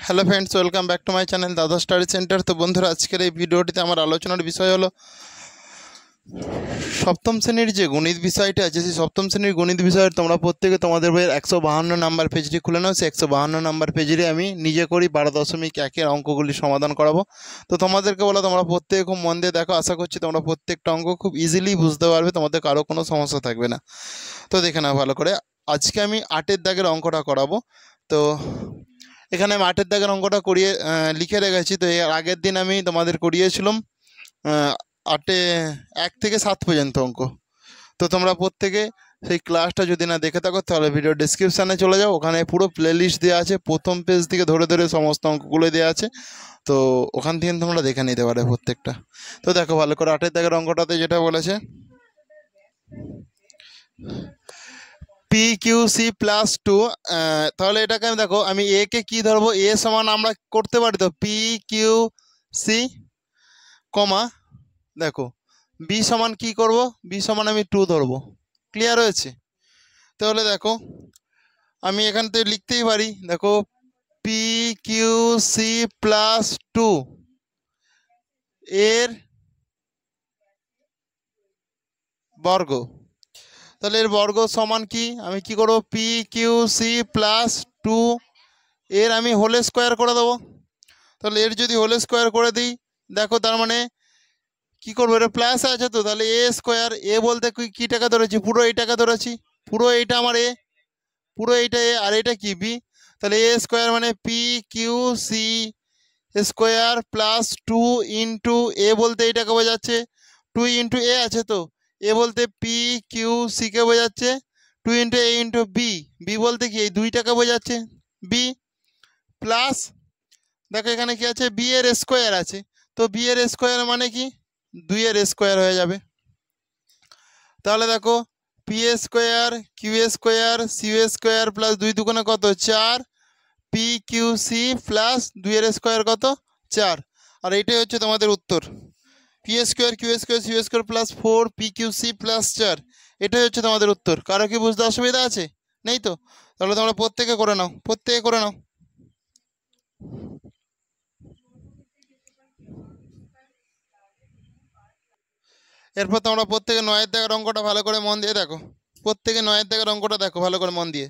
Hello friends, welcome back to my channel দাদা study centre. তো বন্ধুরা, আজকের এই ভিডিওটিতে আমার আলোচনার বিষয় হলো সপ্তম শ্রেণীর যে গণিত বিষয়টা আছে, সেই সপ্তম শ্রেণীর গণিত বিষয়ে তোমরা প্রত্যেকে তোমাদের বইয়ের 152 নাম্বার পেজটি খুলে নাও। সেই 152 নাম্বার পেজে আমি নিজে করি 12.1-এর অঙ্কগুলি সমাধান করাবো। তো তোমাদেরকে বলো, তোমরা প্রত্যেকে খুব মন দিয়ে দেখো। আশা করছি তোমরা প্রত্যেকটা অঙ্ক খুব ইজিলি বুঝতে পারবে, তোমাদের কারো কোনো সমস্যা থাকবে না। তো দেখে নাও ভালো করে। আজকে আমি 8-এর দাগের অঙ্কটা করাবো। তো এখানে আমি 8-এর দাগের অঙ্কটা করিয়ে লিখে রেখেছি। তো এর আগের দিন আমি তোমাদের করিয়েছিলাম 8-এ 1 থেকে 7 পর্যন্ত অঙ্ক। তো তোমরা প্রত্যেকে সেই ক্লাসটা যদি না দেখে থাকো, তাহলে ভিডিও ডিসক্রিপশানে চলে যাও, ওখানে পুরো প্লেলিস্ট দেওয়া আছে। প্রথম পেজ থেকে ধরে ধরে সমস্ত অঙ্কগুলো দেওয়া আছে। তো ওখান থেকে তোমরা দেখে নিতে পারো প্রত্যেকটা। তো দেখো ভালো করে, 8-এর দাগের অঙ্কটাতে যেটা বলেছে, পি কিউ সি প্লাস 2। তাহলে এটাকে আমি দেখো, আমি এ কে কী ধরবো? এ সমান আমরা করতে পারি তো পি কিউ সি কমা, দেখো বি সমান কি করব? বি সমান আমি 2 ধরবো। ক্লিয়ার হয়েছে? তাহলে দেখো আমি এখান থেকে লিখতেই পারি, দেখো পি কিউ সি প্লাস 2 এর বর্গ। তাহলে এর বর্গ সমান কি? আমি কি করব? পি কিউ সি প্লাস 2 এর আমি হোল স্কোয়ার করে দেবো। তাহলে এর যদি হোল স্কোয়ার করে দিই, দেখো তার মানে কি করবো? এটা প্লাস আছে, তো তাহলে এ স্কোয়ার। এ বলতে কি টাকা ধরেছি? পুরো এই টাকা ধরেছি। পুরো এইটা আমার এ, পুরো এইটা এ, আর এটা কি বি। তাহলে এ স্কোয়ার মানে P Q C square plus 2 into A বলতে এইটাকে বোঝাচ্ছে 2 ইন্টু এ আছে, তো এ বলতে পি কিউ সিকে বোঝাচ্ছে 2 into A into B. B বলতে কি এই দুইটাকে বোঝাচ্ছে বি। প্লাস দেখো এখানে কি আছে? বি এর স্কোয়ার আছে। তো বি এর স্কোয়ার মানে কি? 2 এর স্কোয়ার হয়ে যাবে। তাহলে দেখো P square Q square C square plus 2 দুগুণে কত? 4। পি কিউ সি প্লাস 2 এর স্কোয়ার কত? 4। আর এইটাই হচ্ছে তোমাদের উত্তর। P square Q square C square plus 4 P Q C plus 4, এটাই হচ্ছে তোমাদের উত্তর। কারো কি বুঝতে অসুবিধা আছে? নেই তো? তাহলে তোমরা প্রত্যেকে করে নাও, প্রত্যেকে করে নাও। এরপর তোমরা প্রত্যেকে 9-এর দাগের অঙ্কটা ভালো করে মন দিয়ে দেখো। প্রত্যেকে 9-এর দাগের অঙ্কটা দেখো ভালো করে মন দিয়ে।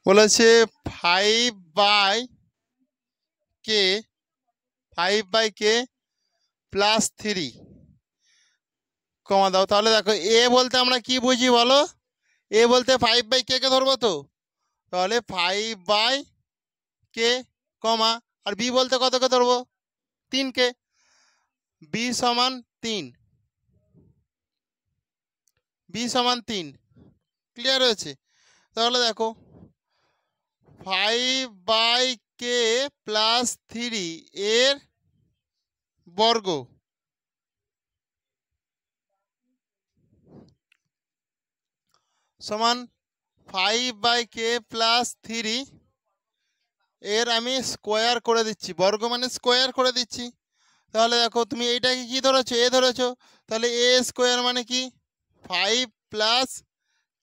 বলেছে 5/k প্লাস 3 কমা দাও। তাহলে দেখো এ বলতে আমরা কি বুঝি বলো? এ বলতে 5/k কে ধরবো তো। তাহলে 5/k কমা, আর বি বলতে কতকে ধরবো? 3কে। বি সমান 3, বি সমান 3। ক্লিয়ার হয়েছে? তাহলে দেখো 5/k প্লাস 3 এর বর্গ সমান 5/k প্লাস 3 এর আমি স্কোয়ার করে দিচ্ছি। বর্গ মানে স্কোয়ার করে দিচ্ছি। তাহলে দেখো তুমি এইটাকে কি ধরেছো? এ ধরেছো। তাহলে এ স্কোয়ার মানে কি? 5 প্লাস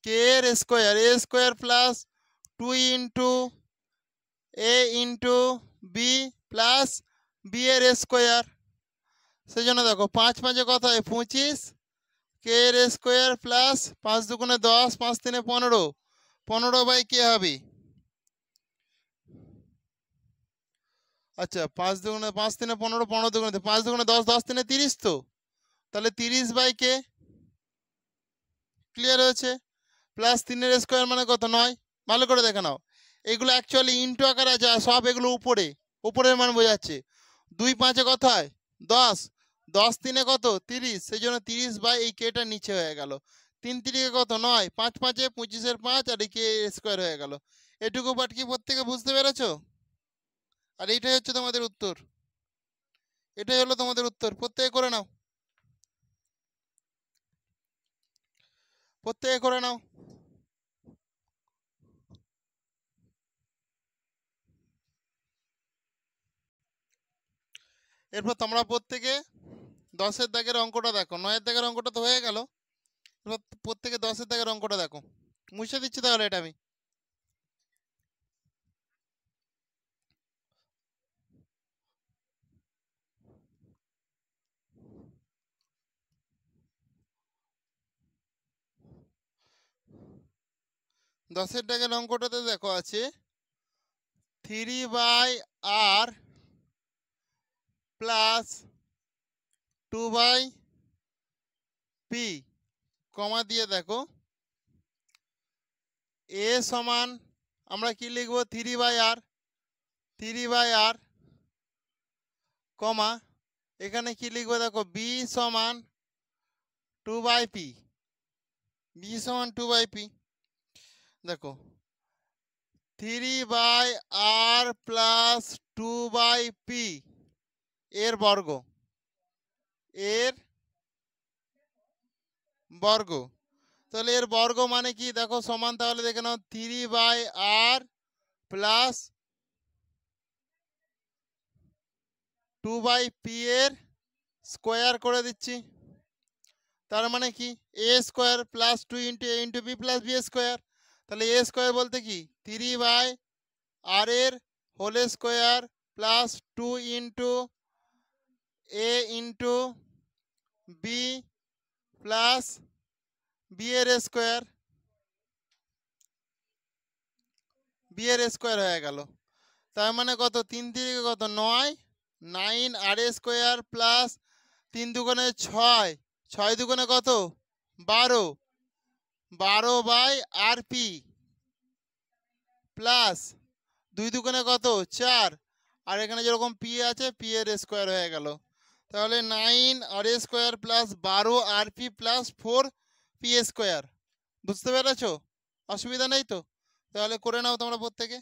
কে এর square, A square plus 2 into A into B plus B এর স্কোয়ার। সেই জন্য দেখো 5 5 কত হয়? 25 কে এর স্কোয়ার প্লাস 5 দুগুণে 10 5 3 15, 15/k হবে। আচ্ছা 5 দুগুণে 5 3 15, 15 দুগুণে 5 দুগুণে 10, 10 3 30, তো তাহলে 30/k। ক্লিয়ার হয়েছে? প্লাস 3 এর স্কোয়ার মানে কত? 9। ভালো করে দেখে নাও, এগুলো অ্যাকচুয়ালি ইন্টু আকারে আছে, সব এগুলো উপরে, উপরের মান বোঝাচ্ছে। 2 5 কত হয়? 10, 10 3 কত? 30, সেই জন্য 30/k নিচে হয়ে গেল। 3 3 কত? 9, 5 5 25 5, আর এই কে স্কোয়ার হয়ে গেল। এটুকু বাট কি প্রত্যেকে বুঝতে পেরেছো? আর এইটাই হচ্ছে তোমাদের উত্তর। এটাই হলো তোমাদের উত্তর। প্রত্যেকে করে নাও। প্রত্যেকে করে নাও। এরপর তোমরা প্রত্যেকে 10-এর দাগের অঙ্কটা দেখো। 9-এর দাগের অঙ্কটা তো হয়ে গেল। এবার প্রত্যেকে 10-এর দাগের অঙ্কটা দেখো। মুছে দিচ্ছি তাহলে এটা আমি। দশের দাগের অঙ্কটাতে দেখো আছে 3/r প্লাস 2/p কমা দিয়ে দেখো এ সমান আমরা কি লিখব 3/r কমা এখানে কি লিখবো দেখো b সমান 2/p দেখো 3/r প্লাস 2/p এর বর্গ তাহলে এর বর্গ মানে কি দেখো সমান তাহলে দেখে নাও 3/r প্লাস 2/p এর স্কোয়ার করে দিচ্ছি। তার মানে কি A square plus 2 into A into B plus B square. তাহলে এ স্কোয়ার বলতে কি 3/r এর whole square plus 2 into A into B plus B এর স্কোয়ার হয়ে গেল। তার মানে কত 3 থেকে কত 9 9 আর স্কোয়ার প্লাস 3 দুগুণে 6 6 দুগুণে কত 12 12/rp প্লাস 2 দুগুণে কত 4 আর এখানে যেরকম পি আছে পি এর স্কোয়ার হয়ে গেল। তাহলে 9 আর square plus 12rp plus 4p square. বুঝতে পেরেছো? অসুবিধা নেই তো? তাহলে করে নাও তোমরা প্রত্যেকে।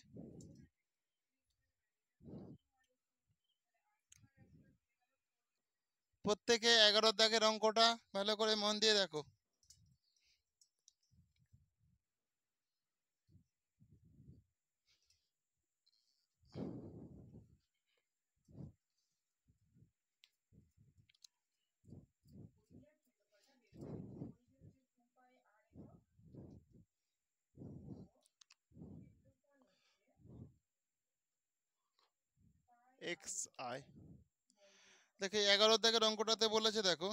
প্রত্যেকে 11 দাগের অঙ্কটা ভালো করে মন দিয়ে দেখো। এক্স আই দেখে 11 দাগের অঙ্কটাতে বলেছে দেখো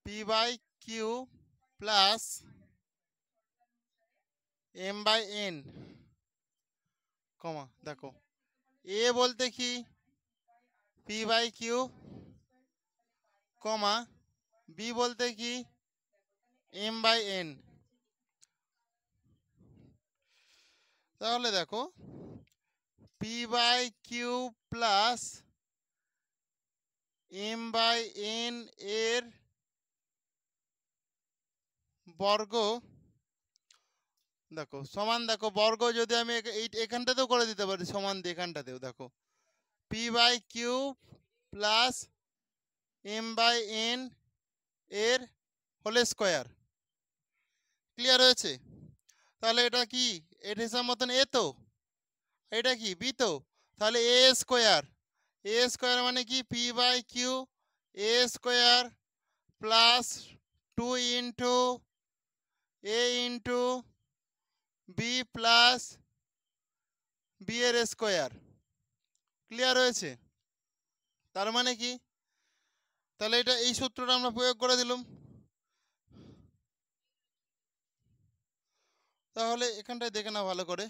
p/q প্লাস m/n কমা দেখো এ বলতে কি p/q কমা বি বলতে কি m/n। তাহলে দেখো p/q প্লাস m/n এর বর্গ দেখো সমান দেখো বর্গ যদি আমি এখানটাতেও করে দিতে পারি সমান দিয়ে এখানটাতেও দেখো p/q প্লাস m/n এর হোল স্কোয়ার। ক্লিয়ার হয়েছে? তাহলে এটা কি এটা হিসাব মতন এ তো এটা কি বি তো তাহলে এ স্কোয়ার মানে কি p/q A square plus 2 into A into B plus B এর স্কোয়ার। ক্লিয়ার হয়েছে? তার মানে কি তাহলে এটা এই সূত্রটা আমরা প্রয়োগ করে দিলাম। তাহলে এখানটায় দেখে নাও ভালো করে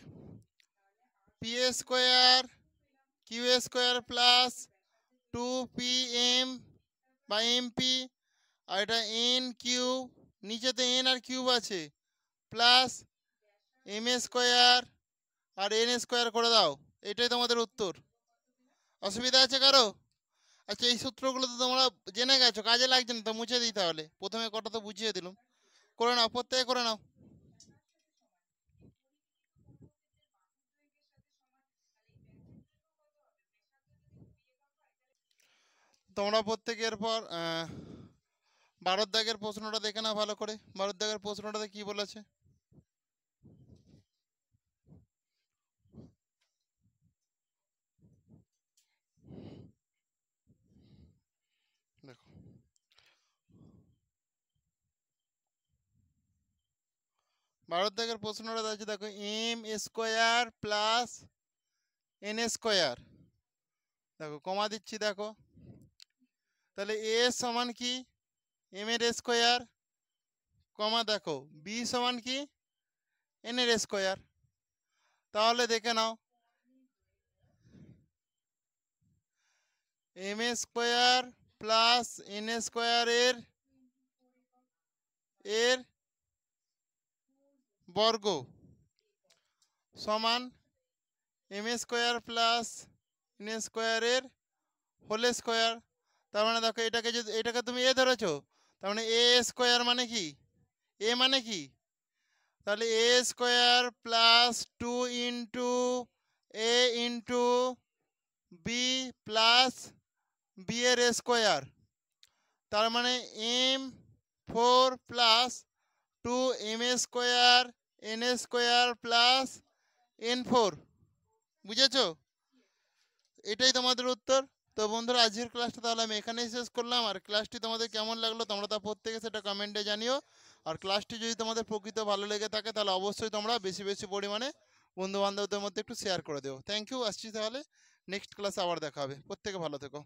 P square Q square plus 2pm বা এমপি আর এটা এন কিউব নিচেতে এন আর কিউব আছে প্লাস এম স্কোয়ার আর এন স্কোয়ার করে দাও। এটাই তোমাদের উত্তর। অসুবিধা আছে কারো? আচ্ছা এই সূত্রগুলো তো তোমরা জেনে গেছো কাজে লাগছে না তো মুছে দিই তাহলে প্রথমে কটা তো বুঝিয়ে দিলাম। করে নাও প্রত্যেকে করে নাও। তোমরা প্রত্যেকে এরপর 12 দাগের প্রশ্নটা দেখে নাও ভালো করে। 12 দাগের প্রশ্নটাতে কি বলেছে দেখো। 12 দাগের প্রশ্নটা আছে দেখো, M square plus N square, দেখো কমা দিচ্ছি দেখো, তাহলে এ সমান কি এম এর স্কোয়ার, কমা দেখো বি সমান কি এন এর স্কোয়ার। তাহলে দেখে নাও M square plus N square এর এর বর্গ সমান এম স্কোয়ার প্লাস এন স্কোয়ারের হোল স্কোয়ার। তার মানে দেখো এটাকে যদি এটাকে তুমি এ ধরেছো, তার মানে এ স্কোয়ার মানে কি এ মানে কি, তাহলে A square plus 2 into A into B plus B এর স্কোয়ার, তার মানে M 4 plus 2 M square N square plus N 4। বুঝেছো? এটাই তোমাদের উত্তর। তো বন্ধুরা আজকের ক্লাসটা তাহলে আমি এখানেই শেষ করলাম। আর ক্লাসটি তোমাদের কেমন লাগলো তোমরা তা প্রত্যেকে সেটা কমেন্টে জানিও। আর ক্লাসটি যদি তোমাদের প্রকৃত ভালো লেগে থাকে তাহলে অবশ্যই তোমরা বেশি বেশি পরিমাণে বন্ধু বান্ধবদের মধ্যে একটু শেয়ার করে দেও। Thank you. আসছি তাহলে নেক্সট ক্লাসে আবার দেখা হবে। প্রত্যেকে ভালো থেকো।